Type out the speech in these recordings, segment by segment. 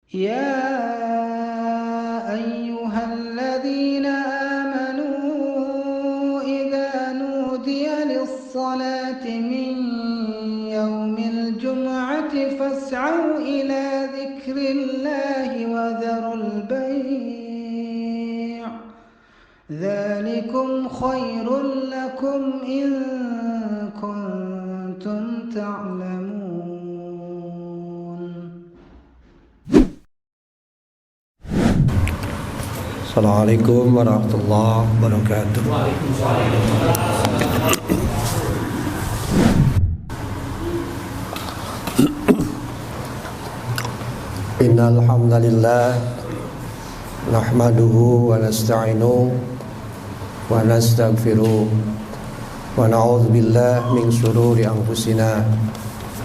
يا أيها الذين آمنوا إذا نودي للصلاة من يوم الجمعة فاسعوا إلى ذكر الله وذروا البيع ذلكم خير لكم إن كنتم تعلمون. Assalamualaikum warahmatullahi wabarakatuh. Innal hamdalillah nahmaduhu wa nasta'inuhu wa nastaghfiruh wa na'udzu billahi min shururi anfusina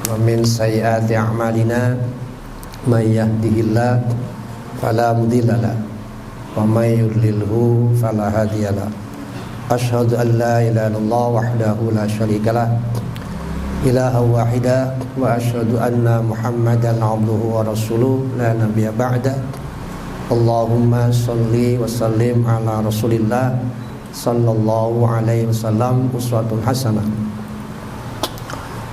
wa min sayyiati a'malina may yahdihillahu fala mudilla lahu wa may yudlilhu fala hadiyalah. Asyhadu an la ilaha illallah wahdahu la syarikalah ilaha wahida wa asyhadu anna Muhammadan abduhu wa rasuluh la nabiyya ba'da. Allahumma shalli wa sallim ala Rasulillah sallallahu alaihi wasallam uswatun hasanah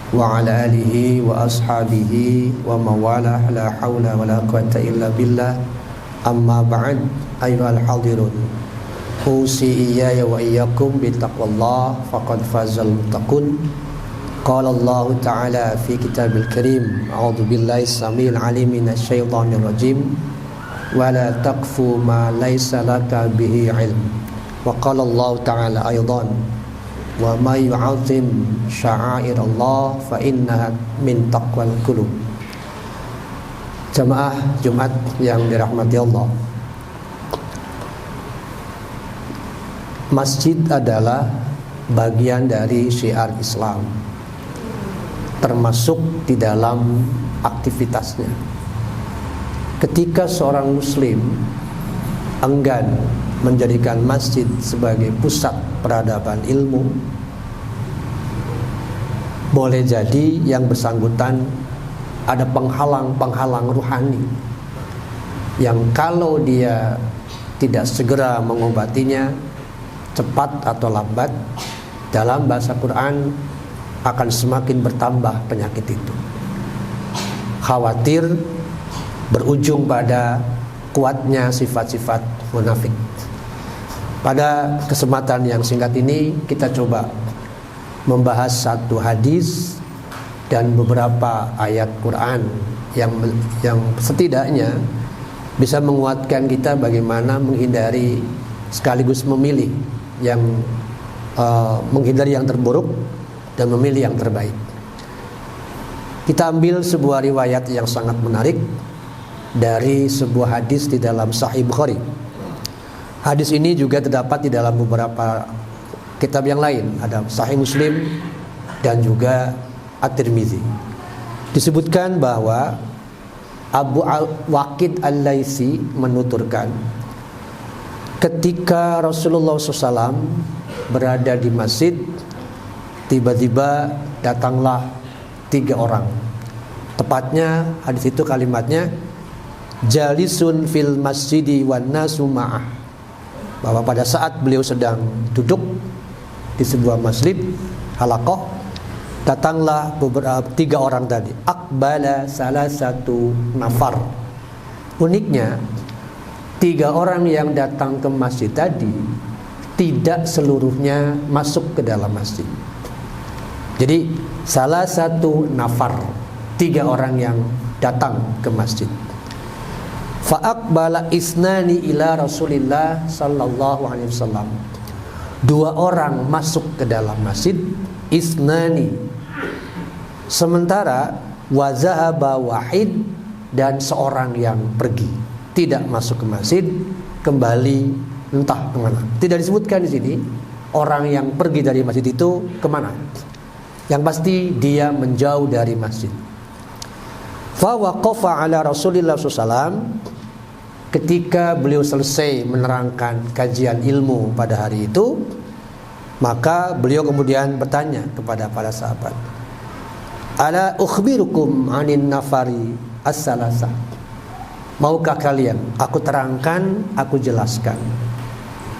wa ala alihi wa ashabihi wa mawalah la haula wa la quwwata illa billah. Amma ba'd, ayyuhal hadirun, usi iyaya wa iyyakum bittaqwallah faqad fazal muttaqun. Qala Allah ta'ala fi kitabil karim, a'udzu billahi samil alim minasy syaithanir rajim, wa la taqfu ma laysa laka bihi ilm. Wa qala Allah ta'ala aidan, wa may yu'azzim sya'airallah fa innaha min taqwal qulub. Jamaah Jumat yang dirahmati Allah, masjid adalah bagian dari syiar Islam, termasuk di dalam aktivitasnya. Ketika seorang muslim enggan menjadikan masjid sebagai pusat peradaban ilmu, boleh jadi yang bersangkutan ada penghalang-penghalang ruhani yang kalau dia tidak segera mengobatinya, cepat atau lambat, dalam bahasa Quran akan semakin bertambah penyakit itu. Khawatir berujung pada kuatnya sifat-sifat munafik. Pada kesempatan yang singkat ini kita coba membahas satu hadis dan beberapa ayat Quran yang setidaknya bisa menguatkan kita bagaimana menghindari sekaligus memilih yang menghindari yang terburuk dan memilih yang terbaik. Kita ambil sebuah riwayat yang sangat menarik dari sebuah hadis di dalam Sahih Bukhari. Hadis ini juga terdapat di dalam beberapa kitab yang lain, ada Sahih Muslim dan juga At-Tirmidzi. Disebutkan bahwa Abu Waqid Al-Laitsi menuturkan, ketika Rasulullah SAW berada di masjid, tiba-tiba datanglah 3 orang. Tepatnya hadis itu kalimatnya jalisun fil masjidi wan nasu ma'ah, bahwa pada saat beliau sedang duduk di sebuah masjid halaqah, datanglah beberapa 3 orang tadi. Aqbala salah satu nafar. Uniknya 3 orang yang datang ke masjid tadi tidak seluruhnya masuk ke dalam masjid. Jadi salah satu nafar, 3 orang yang datang ke masjid. Fa aqbala isnani ila Rasulillah sallallahu alaihi wasallam. 2 orang masuk ke dalam masjid, isnani. Sementara wazahaba wahid, dan seorang yang pergi, tidak masuk ke masjid, kembali entah kemana. Tidak disebutkan di sini orang yang pergi dari masjid itu kemana. Yang pasti dia menjauh dari masjid. Fa waqafa ala Rasulillah SAW. Ketika beliau selesai menerangkan kajian ilmu pada hari itu, maka beliau kemudian bertanya kepada para sahabat, ala ukhbirukum anin nafari as-salasa, Maukah kalian aku terangkan, aku jelaskan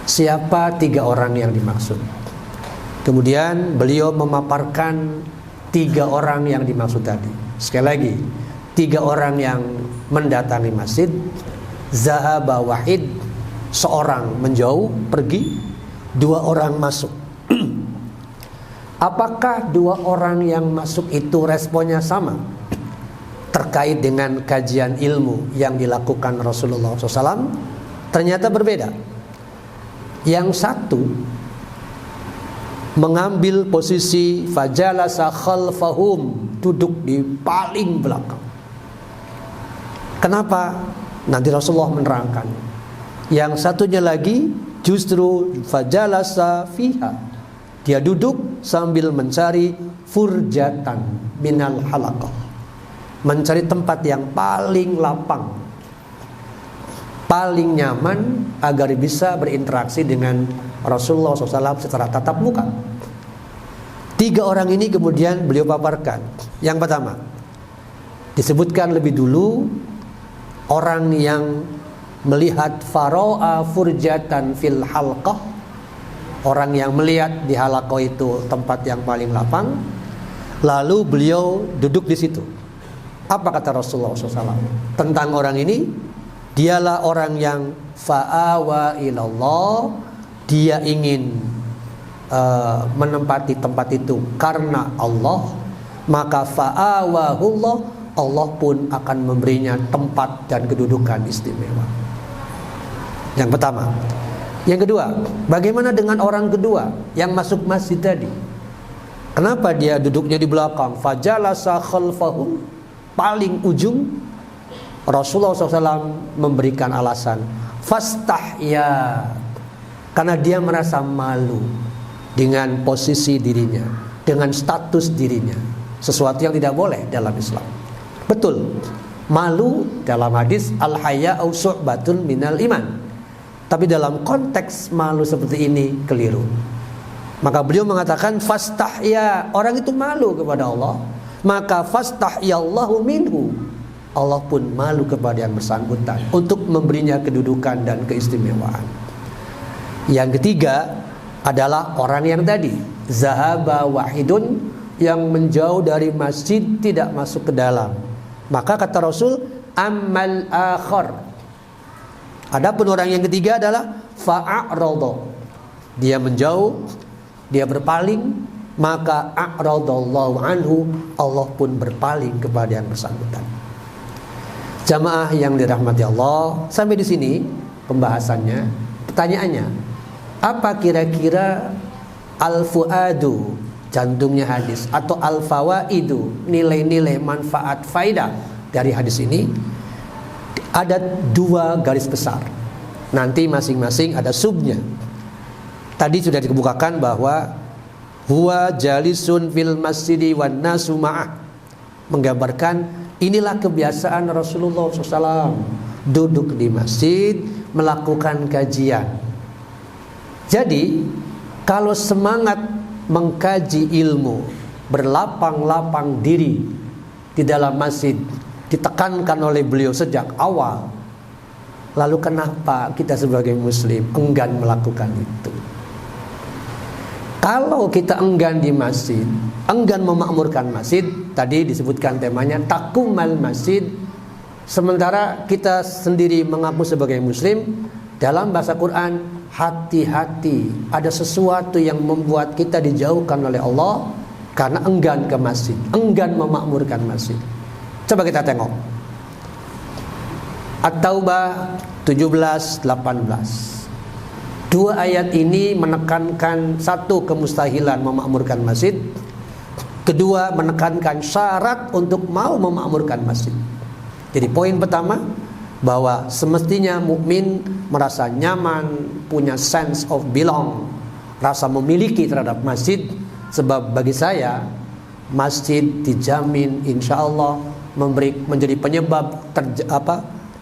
siapa 3 orang yang dimaksud. Kemudian beliau memaparkan 3 orang yang dimaksud tadi. Sekali lagi, 3 orang yang mendatangi masjid. Zahaba wahid, seorang menjauh pergi, 2 orang masuk. Apakah 2 orang yang masuk itu responnya sama terkait dengan kajian ilmu yang dilakukan Rasulullah SAW? Ternyata berbeda. Yang satu mengambil posisi fajalasa khalfahum, duduk di paling belakang. Kenapa? Nanti Rasulullah menerangkan. Yang satunya lagi justru fajalasa fiha, dia duduk sambil mencari furjatan minal halaqah, mencari tempat yang paling lapang, paling nyaman agar bisa berinteraksi dengan Rasulullah SAW secara tatap muka. 3 orang ini kemudian beliau paparkan. Yang pertama, disebutkan lebih dulu orang yang melihat faro'a furjatan fil halqah, orang yang melihat di halaqah itu tempat yang paling lapang, lalu beliau duduk di situ. Apa kata Rasulullah SAW tentang orang ini? Dialah orang yang fa'awa ilallah, dia ingin menempati tempat itu karena Allah, maka fa'awahullah, Allah pun akan memberinya tempat dan kedudukan istimewa. Yang pertama. Yang kedua, bagaimana dengan orang kedua yang masuk masjid tadi? Kenapa dia duduknya di belakang? Fajalasa khalfahum, paling ujung. Rasulullah SAW memberikan alasan, fastahya, karena dia merasa malu dengan posisi dirinya, dengan status dirinya, sesuatu yang tidak boleh dalam Islam. Betul, malu dalam hadis al-haya'u syu'batun minal iman, tapi dalam konteks malu seperti ini keliru. Maka beliau mengatakan fastahya, orang itu malu kepada Allah, maka fastahyallahu minhu, Allah pun malu kepada yang bersangkutan untuk memberinya kedudukan dan keistimewaan. Yang ketiga adalah orang yang tadi zahaba wahidun, yang menjauh dari masjid, tidak masuk ke dalam. Maka kata Rasul, ammal akhar, adapun orang yang ketiga adalah fa'a'rada, dia menjauh, dia berpaling, maka a'radallahu anhu, Allah pun berpaling kepada yang bersangkutan. Jamaah yang dirahmati Allah, sampai di sini pembahasannya. Pertanyaannya, apa kira-kira al-fuadu, jantungnya hadis, atau al-fawaidu, nilai-nilai manfaat faidah dari hadis ini? Ada 2 garis besar. Nanti masing-masing ada subnya. Tadi sudah dikemukakan bahwa huwa jalisun fil masjidi wan nasu ma'ah, menggambarkan inilah kebiasaan Rasulullah SAW, duduk di masjid melakukan kajian. Jadi kalau semangat mengkaji ilmu, berlapang-lapang diri di dalam masjid ditekankan oleh beliau sejak awal, lalu kenapa kita sebagai muslim enggan melakukan itu? Kalau kita enggan di masjid, enggan memakmurkan masjid, tadi disebutkan temanya takumal masjid, sementara kita sendiri mengaku sebagai muslim, dalam bahasa Quran, hati-hati, ada sesuatu yang membuat kita dijauhkan oleh Allah karena enggan ke masjid, enggan memakmurkan masjid. Coba kita tengok At-Taubah 17-18. 2 ayat ini menekankan satu, kemustahilan memakmurkan masjid. Kedua, menekankan syarat untuk mau memakmurkan masjid. Jadi poin pertama, bahwa semestinya mukmin merasa nyaman, punya sense of belong, rasa memiliki terhadap masjid. Sebab bagi saya, masjid dijamin insya Allah menjadi penyebab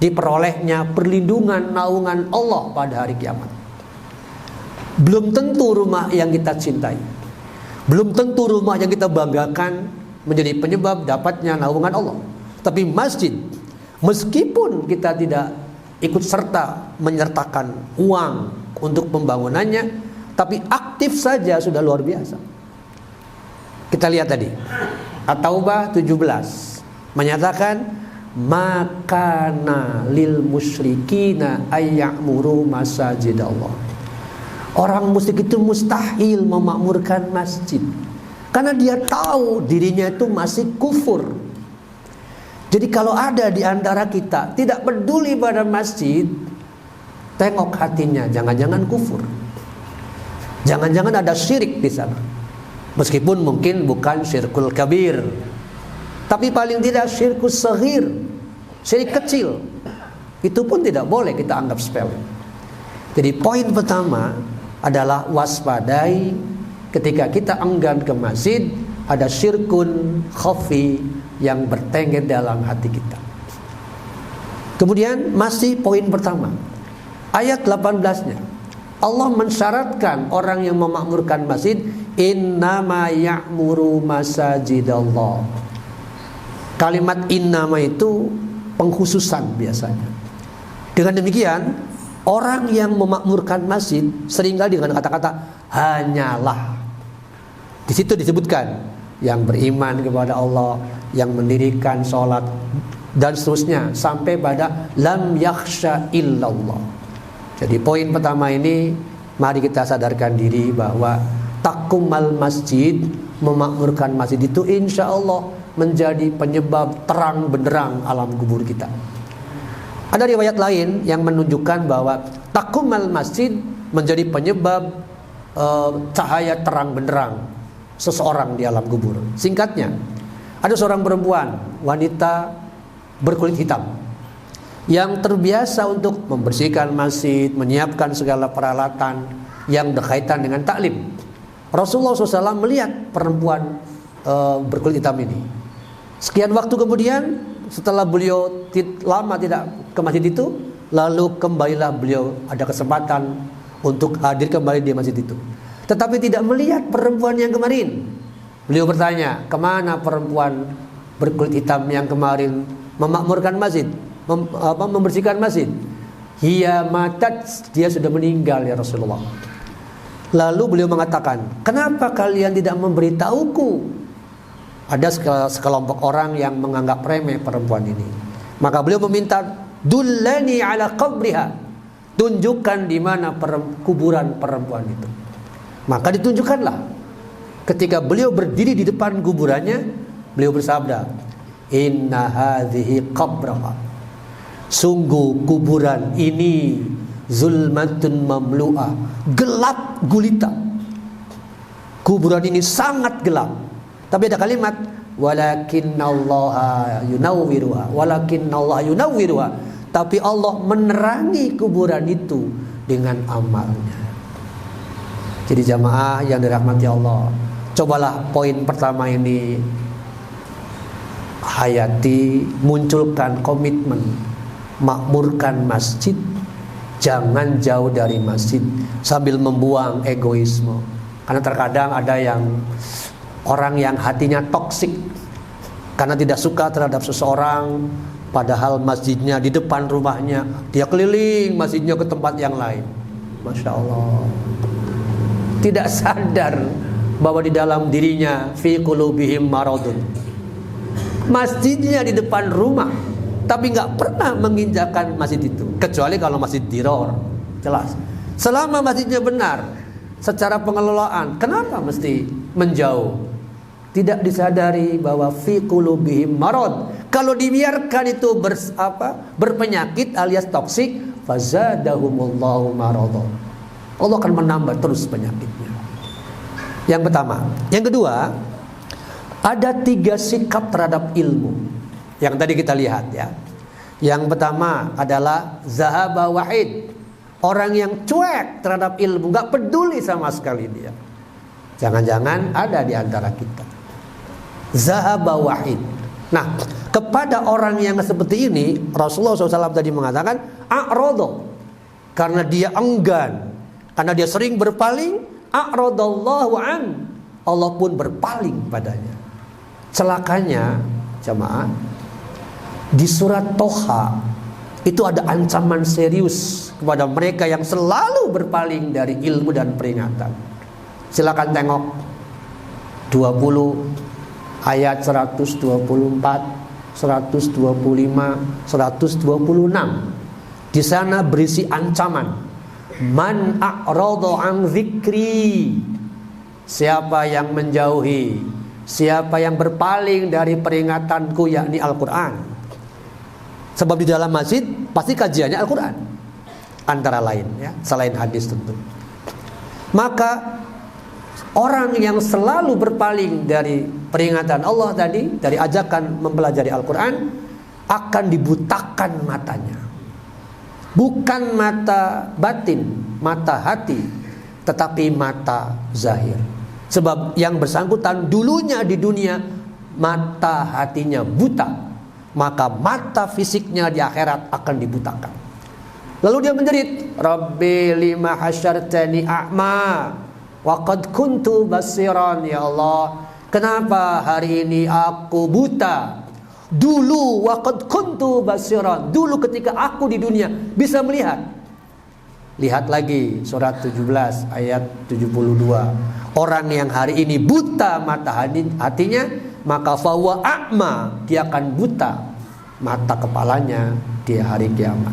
diperolehnya perlindungan naungan Allah pada hari kiamat. Belum tentu rumah yang kita cintai, belum tentu rumah yang kita banggakan menjadi penyebab dapatnya naungan Allah. Tapi masjid Meskipun kita tidak ikut serta menyertakan uang untuk pembangunannya, tapi aktif saja sudah luar biasa. Kita lihat tadi At-Taubah 17 menyatakan makana lil musyrikina ayya'muru masajidallah. Orang musyrik itu mustahil memakmurkan masjid karena dia tahu dirinya itu masih kufur. Jadi kalau ada di antara kita tidak peduli pada masjid, tengok hatinya, jangan-jangan kufur. Jangan-jangan ada syirik di sana. Meskipun mungkin bukan syirkul kabir, tapi paling tidak syirkus saghir, syirik kecil. Itu pun tidak boleh kita anggap sepele. Jadi poin pertama adalah waspadai ketika kita enggan ke masjid, ada syirkun khafi yang bertengger dalam hati kita. Kemudian masih poin pertama, ayat 18-nya Allah mensyaratkan orang yang memakmurkan masjid, innama ya'muru masajidallah. Kalimat innama itu pengkhususan biasanya. Dengan demikian, orang yang memakmurkan masjid seringkali dengan kata-kata hanyalah. Di situ disebutkan yang beriman kepada Allah, yang mendirikan sholat dan seterusnya sampai pada lam yakhsha illallah. Jadi poin pertama ini, mari kita sadarkan diri bahwa takumal masjid, memakmurkan masjid itu insya Allah menjadi penyebab terang benderang alam kubur kita. Ada riwayat lain yang menunjukkan bahwa takumal masjid menjadi penyebab cahaya terang benderang seseorang di alam kubur. Singkatnya, ada seorang perempuan, wanita berkulit hitam, yang terbiasa untuk membersihkan masjid, menyiapkan segala peralatan yang berkaitan dengan taklim. Rasulullah SAW melihat perempuan berkulit hitam ini. Sekian waktu kemudian, setelah beliau lama tidak ke masjid itu, lalu kembalilah beliau ada kesempatan untuk hadir kembali di masjid itu. Tetapi tidak melihat perempuan yang kemarin. Beliau bertanya, kemana perempuan berkulit hitam yang kemarin memakmurkan masjid, membersihkan masjid? Hiya matat, dia sudah meninggal ya Rasulullah. Lalu beliau mengatakan, kenapa kalian tidak memberitahuku? Ada sekelompok orang yang menganggap remeh perempuan ini. Maka beliau meminta, dullani ala qabriha, tunjukkan di mana kuburan perempuan itu. Maka ditunjukkanlah. Ketika beliau berdiri di depan kuburannya, beliau bersabda, inna hadhihi qabraha, sungguh kuburan ini zulmatun mamlu'ah, gelap gulita. Kuburan ini sangat gelap. Tapi ada kalimat walakinnallaha yunawwiruha, walakinnallaha yunawwiruha, tapi Allah menerangi kuburan itu dengan amalnya. Jadi jamaah yang dirahmati Allah, cobalah poin pertama ini hayati, munculkan komitmen makmurkan masjid. Jangan jauh dari masjid sambil membuang egoisme. Karena terkadang ada yang orang yang hatinya toksik karena tidak suka terhadap seseorang, padahal masjidnya di depan rumahnya, dia keliling masjidnya ke tempat yang lain. Masya Allah, tidak sadar bahwa di dalam dirinya fi qulubihim maradun. Masjidnya di depan rumah, tapi nggak pernah menginjakan masjid itu, kecuali kalau masjid diror. Jelas, selama masjidnya benar secara pengelolaan, kenapa mesti menjauh? Tidak disadari bahwa fi qulubihim marad. Kalau dibiarkan itu berpenyakit alias toksik, fazadahumullahu marada, Allah akan menambah terus penyakitnya. Yang pertama. Yang kedua, ada 3 sikap terhadap ilmu yang tadi kita lihat ya. Yang pertama adalah zahaba wahid, orang yang cuek terhadap ilmu, gak peduli sama sekali dia. Jangan-jangan ada di antara kita zahaba wahid. Nah, kepada orang yang seperti ini Rasulullah SAW tadi mengatakan a'rado, karena dia enggan, karena dia sering berpaling, a'radallahu an, Allah pun berpaling padanya. Celakanya jamaah, Di surat Toha itu ada ancaman serius kepada mereka yang selalu berpaling dari ilmu dan peringatan. Silakan tengok 20 ayat 124, 125, 126. Di sana berisi ancaman. Man a'rada an dzikri. Siapa yang menjauhi, siapa yang berpaling dari peringatanku, yakni Al-Quran. Sebab di dalam masjid pasti kajiannya Al-Quran, antara lain ya, selain hadis tentu. Maka orang yang selalu berpaling dari peringatan Allah tadi, dari ajakan mempelajari Al-Quran, akan dibutakan matanya. Bukan mata batin, mata hati, tetapi mata zahir. Sebab yang bersangkutan dulunya di dunia mata hatinya buta, maka mata fisiknya di akhirat akan dibutakan. Lalu dia menjerit, Rabbi lima hasyartani a'ma wa qad kuntu basiran. Ya Allah, kenapa hari ini aku buta? Dulu wa qad kuntu basiran, dulu ketika aku di dunia bisa melihat. Lihat lagi surat 17 ayat 72. Orang yang hari ini buta mata hatinya, maka fawa a'ma, dia akan buta mata kepalanya di hari kiamat.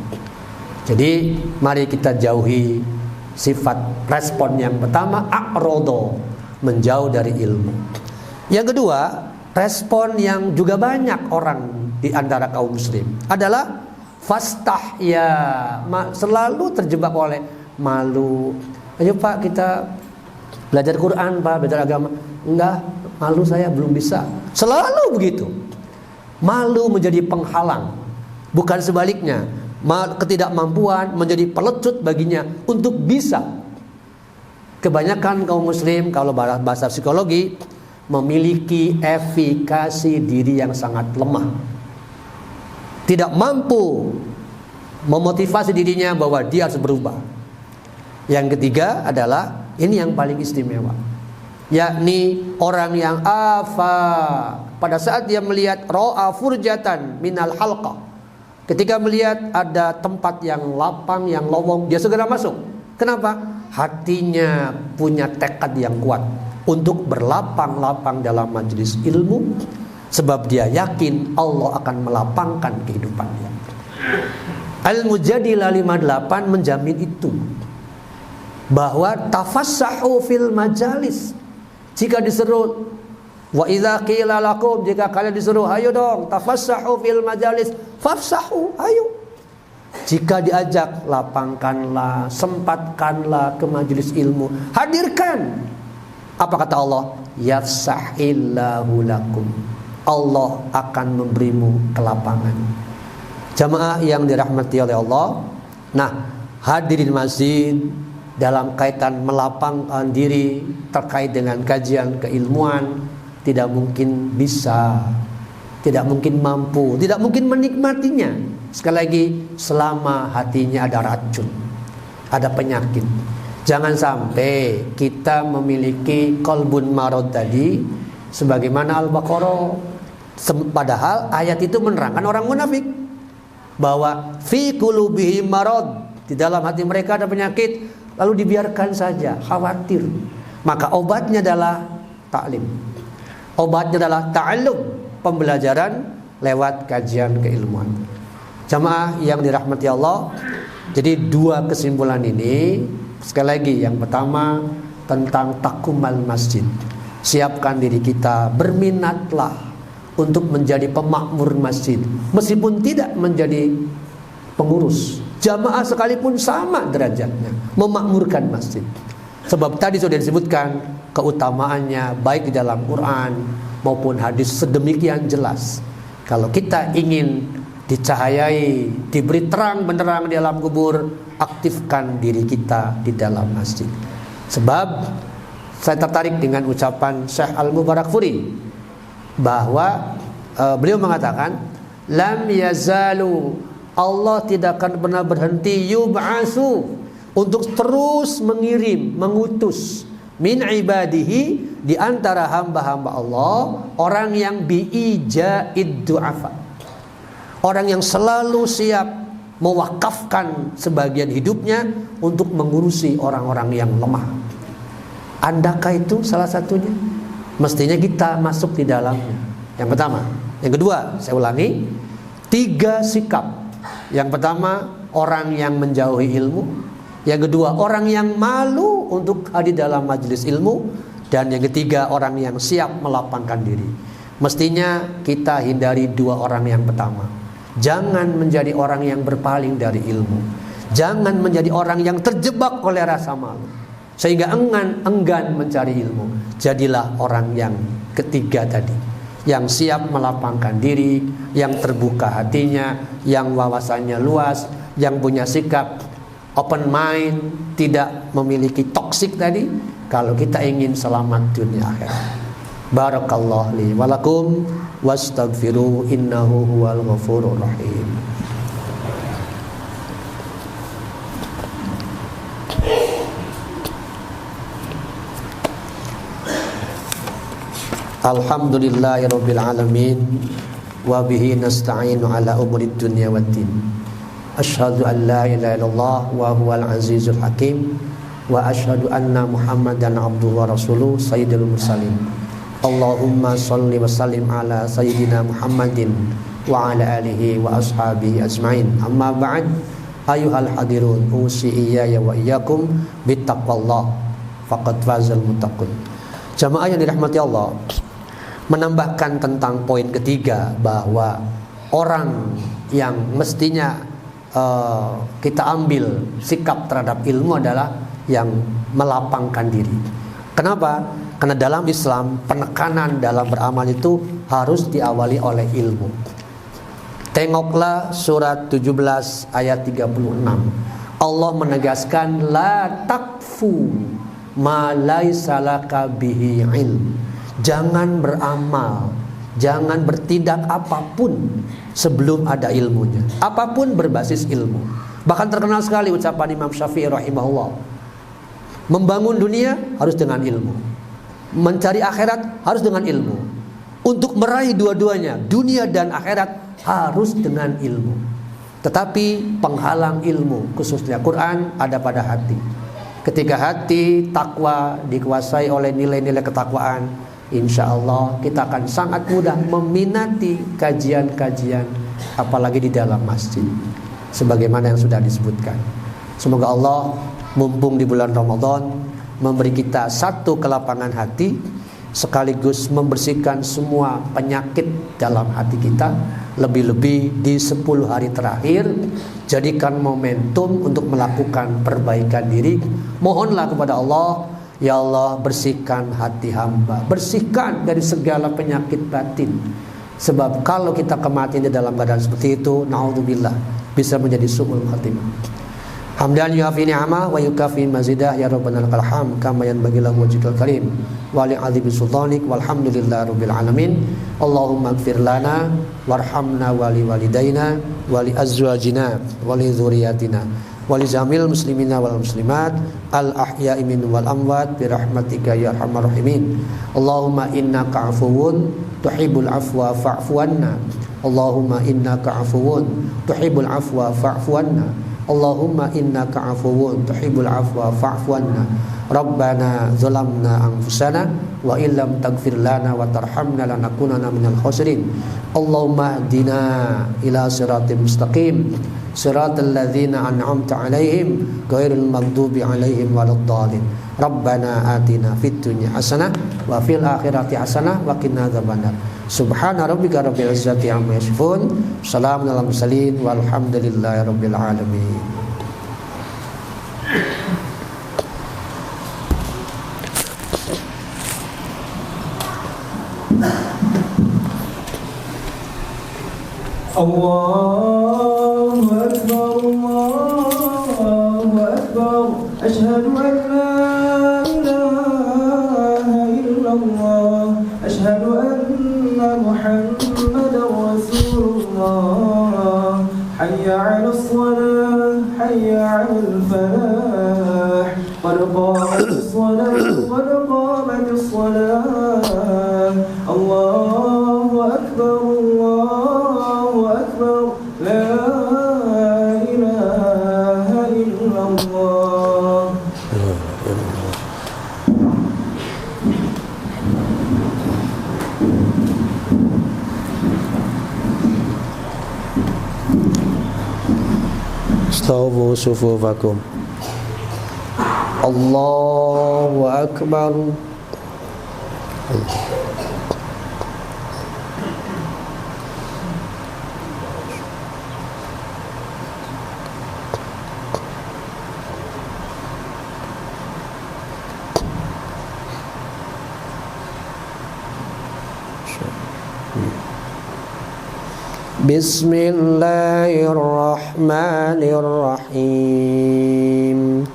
Jadi mari kita jauhi sifat respon yang pertama, a'rodo, menjauh dari ilmu. Yang kedua, respon yang juga banyak orang di antara kaum muslim adalah fastahya, selalu terjebak oleh malu. Ayo Pak, kita belajar Quran Pak, belajar agama. Enggak, malu saya belum bisa. Selalu begitu. Malu menjadi penghalang, bukan sebaliknya. Ketidakmampuan menjadi pelecut baginya untuk bisa. Kebanyakan kaum muslim, kalau bahasa psikologi, memiliki efikasi diri yang sangat lemah. Tidak mampu memotivasi dirinya bahwa dia harus berubah. Yang ketiga adalah, ini yang paling istimewa, yakni orang yang pada saat dia melihat ro'a furjatan minal halqa, ketika melihat ada tempat yang lapang, yang lowong, dia segera masuk. Kenapa? Hatinya punya tekad yang kuat untuk berlapang-lapang dalam majelis ilmu, sebab dia yakin Allah akan melapangkan kehidupannya. Al-Mujadilah 58 menjamin itu, bahwa tafassahu fil majalis, jika disuruh, wa idza qila lakum, jika kalian disuruh, ayo dong tafassahu fil majalis, fafsahu, ayo. Jika diajak, lapangkanlah, sempatkanlah ke majelis ilmu, hadirkan. Apa kata Allah? Yafsahillahu lakum, Allah akan memberimu kelapangan. Jamaah yang dirahmati oleh Allah, nah, hadirin masjid, dalam kaitan melapangkan diri terkait dengan kajian keilmuan, tidak mungkin bisa, tidak mungkin mampu, tidak mungkin menikmatinya. Sekali lagi, selama hatinya ada racun, ada penyakit. Jangan sampai kita memiliki qalbun marad tadi, sebagaimana Al-Baqarah. Padahal ayat itu menerangkan orang munafik, bahwa fi qulubihim marad, di dalam hati mereka ada penyakit, lalu dibiarkan saja, khawatir. Maka obatnya adalah taklim, obatnya adalah ta'allum, pembelajaran lewat kajian keilmuan. Jamaah yang dirahmati Allah, jadi dua kesimpulan ini, sekali lagi, yang pertama tentang takumal masjid, siapkan diri kita, berminatlah untuk menjadi pemakmur masjid, meskipun tidak menjadi pengurus. Jamaah sekalipun sama derajatnya memakmurkan masjid. Sebab tadi sudah disebutkan keutamaannya, baik di dalam Quran maupun hadis sedemikian jelas. Kalau kita ingin dicahayai, diberi terang benderang di dalam kubur, aktifkan diri kita di dalam masjid. Sebab saya tertarik dengan ucapan Syekh Al-Mubarakfuri, bahwa beliau mengatakan, lam yazalu, Allah tidak akan pernah berhenti, yub'asu, untuk terus mengirim, mengutus, min ibadihi, di antara hamba-hamba Allah, orang yang bi'ijaid du'afa, Orang yang selalu siap mewakafkan sebagian hidupnya untuk mengurusi orang-orang yang lemah. Andakah itu salah satunya? Mestinya kita masuk di dalamnya. Yang pertama. Yang kedua, saya ulangi, 3 sikap. Yang pertama, orang yang menjauhi ilmu. Yang kedua, orang yang malu untuk hadir dalam majelis ilmu. Dan yang ketiga, orang yang siap melapangkan diri. Mestinya kita hindari 2 orang yang pertama. Jangan menjadi orang yang berpaling dari ilmu. Jangan menjadi orang yang terjebak oleh rasa malu sehingga enggan mencari ilmu. Jadilah orang yang ketiga tadi, yang siap melapangkan diri, yang terbuka hatinya, yang wawasannya luas, yang punya sikap open mind, tidak memiliki toksik tadi. Kalau kita ingin selamat dunia akhirat. Barakallahu li wa lakum wastaghfiru innahu huwal ghafurur rahim. Alhamdulillahirabbil alamin wa bihi nasta'inu ala umurid dunya waddin. Asyhadu an la ilaha illallah wa huwal azizul hakim wa asyhadu anna Muhammadan abduhu wa rasuluh sayyidul mursalin. Allahumma salli wa sallim ala sayyidina Muhammadin wa ala alihi wa ashabihi ajmain. Amma ba'd, ayuhal hadirun, usi iyaya wa iyyakum bittaqwallah faqad fazal muttaqun. Jamaah yang dirahmati Allah, menambahkan tentang poin ketiga bahwa orang yang mestinya kita ambil sikap terhadap ilmu adalah yang melapangkan diri. Kenapa? Karena dalam Islam penekanan dalam beramal itu harus diawali oleh ilmu. Tengoklah surat 17 ayat 36. Allah menegaskan la takfu ma laisa laka bihi ilm. Jangan beramal, jangan bertindak apapun sebelum ada ilmunya. Apapun berbasis ilmu. Bahkan terkenal sekali ucapan Imam Syafi'i rahimahullah. Membangun dunia harus dengan ilmu. Mencari akhirat harus dengan ilmu. Untuk meraih dua-duanya, dunia dan akhirat, harus dengan ilmu. Tetapi penghalang ilmu, khususnya Quran, ada pada hati. Ketika hati takwa dikuasai oleh nilai-nilai ketakwaan, insya Allah kita akan sangat mudah meminati kajian-kajian, apalagi di dalam masjid, sebagaimana yang sudah disebutkan. Semoga Allah mumpung di bulan Ramadan memberi kita satu kelapangan hati, sekaligus membersihkan semua penyakit dalam hati kita. Lebih-lebih di 10 hari terakhir, jadikan momentum untuk melakukan perbaikan diri. Mohonlah kepada Allah, ya Allah, bersihkan hati hamba, bersihkan dari segala penyakit batin. Sebab kalau kita kematian di dalam keadaan seperti itu, naudzubillah, bisa menjadi su'ul khatimah. Hamdan yuafi ni'amah wa yukafi mazidah ya rabbana lakal hamd kama yanbaghi lahu wajhikal karim wa li 'azimi sultanik walhamdulillahi rabbil alamin. Allahumma ighfir lana warhamna wa li walidaina wa li azwajina wa li dzurriyyatina wa li jamil muslimina wal muslimat al ahya'i minhum wal amwat bi rahmatika ya arhamar rahimin. Allahumma innaka 'afuwun tuhibbul 'afwa fa'fu 'anna. Allahumma innaka 'afuwun tuhibbul 'afwa fa'fu 'anna. Allahumma innaka 'afuwun tuhibbul 'afwa fa'fu 'anna. Rabbana zalamna anfusana wa illam taghfir lana wa tarhamna lanakunanna minal khasirin. Allahumma hdina ila siratal mustaqim siratal ladzina an'amta 'alaihim ghairil maghdubi 'alaihim waladdallin. Rabbana atina fid dunya hasanah wa fil akhirati hasanah wa qina adzabannar. Subhana rabbika rabbil izzati amma yasifun. Salamun alal mursalin walhamdulillahi rabbil alamin. Allahu akbar, Allahu akbar. Asyhadu an la ilaha illallah. Asyhadu anna Muhammadar Rasulullah. Hayya 'alas shalah, hayya 'alal falah. Qad qamatis shalah, qad qamatis shalah. Allahu akbar, Allahu akbar. Stawu sufufakum. Allahu Akbar. Bismillahirrahmanirrahim.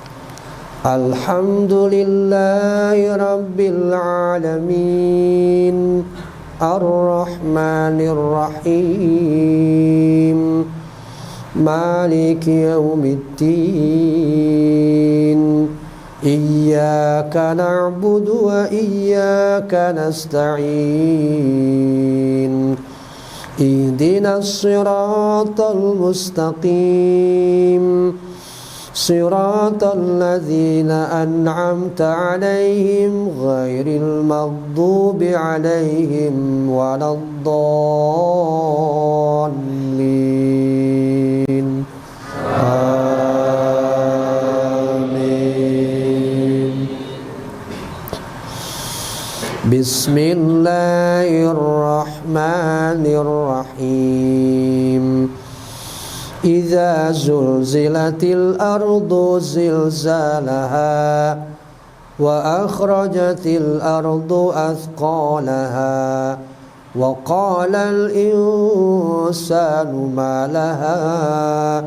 Alhamdulillahi rabbil alamin. Ar-Rahmanir-Rahim. Maliki yaumiddin. Iyyaka na'budu wa iyyaka nasta'in. Ihdinas siratal mustaqim. Siratal ladzina an'amta 'alaihim ghairil maghdubi 'alaihim waladdallin. Amin. Bismillahirrahmanirrahim. Idza zulzilatil ardu zilzalaha wa akhrajatil ardu athqalaha wa qalal insanu ma laha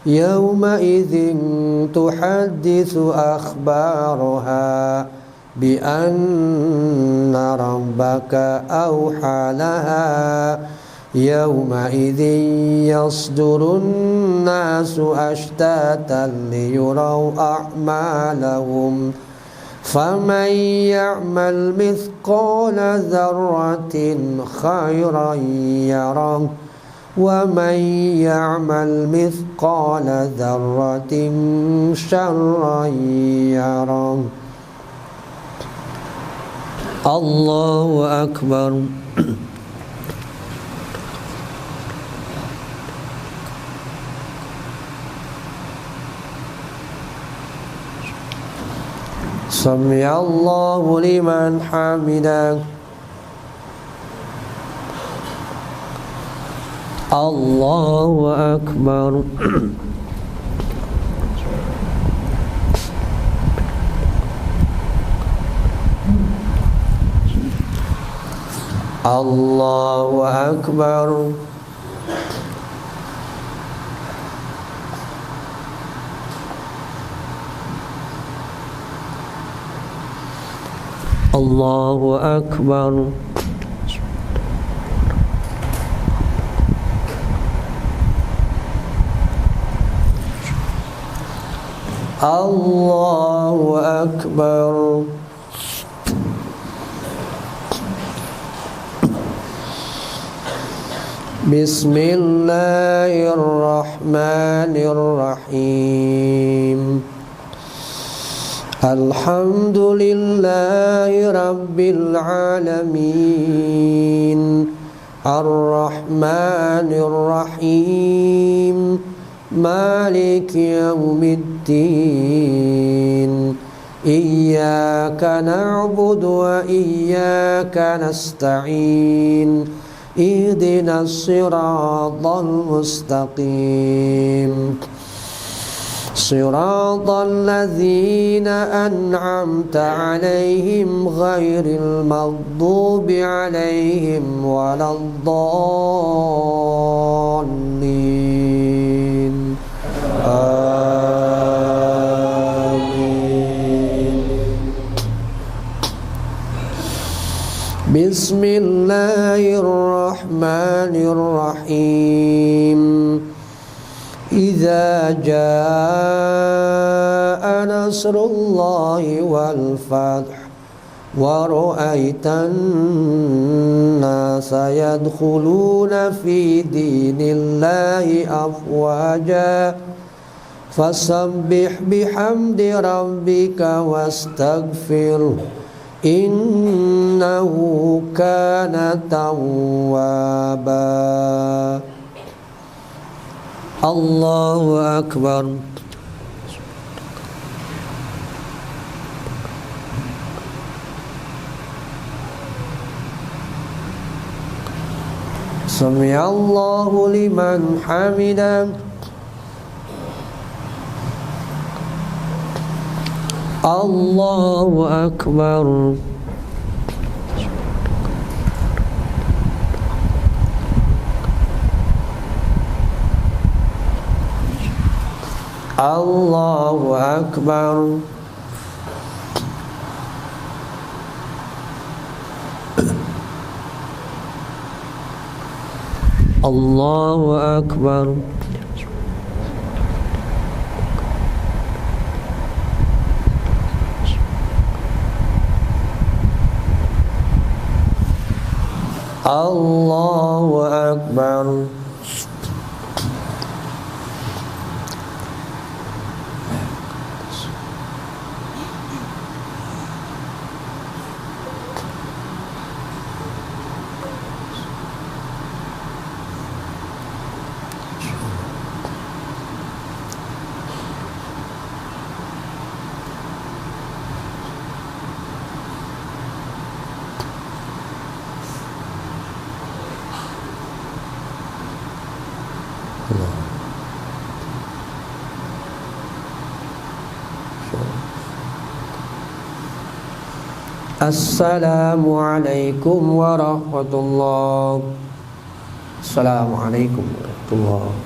yawma idzin tuhadditsu akhbaraha bi anna rabbaka awha laha yawma idzin yasdurun nasu ashtatan liyuraw a'malahum faman ya'mal mithqala dzarratin khairan yarah wa man ya'mal mithqala dzarratin syarran yarah. Allahu Akbar. Sami'allahu liman hamidah. Allahu Akbar. Allahu Akbar. Allahu Akbar. Allahu Akbar. Bismillahirrahmanirrahim. Alhamdulillahi rabbil alamin. Ar-Rahmanir-Rahim. Maliki yaumiddin. Iyyaka na'budu wa iyyaka nasta'in. Ihdinas siratal mustaqim. Siratal ladzina an'amta 'alaihim ghairil maghdubi 'alaihim waladdallin. Amin. Bismillahirrahmanirrahim. Idza jaa nasrullahi wal fath wa ra'aitan nasa yadkhuluna fi dinillahi afwaja fasabbih bihamdi rabbika wastaghfirhu innahu kana tawwaba. Allahu Akbar. Sami'allahu liman hamidah. Allahu Akbar. Allahu Akbar. Allahu Akbar. Allahu Akbar. Assalamualaikum warahmatullahi. Assalamualaikum warahmatullahi.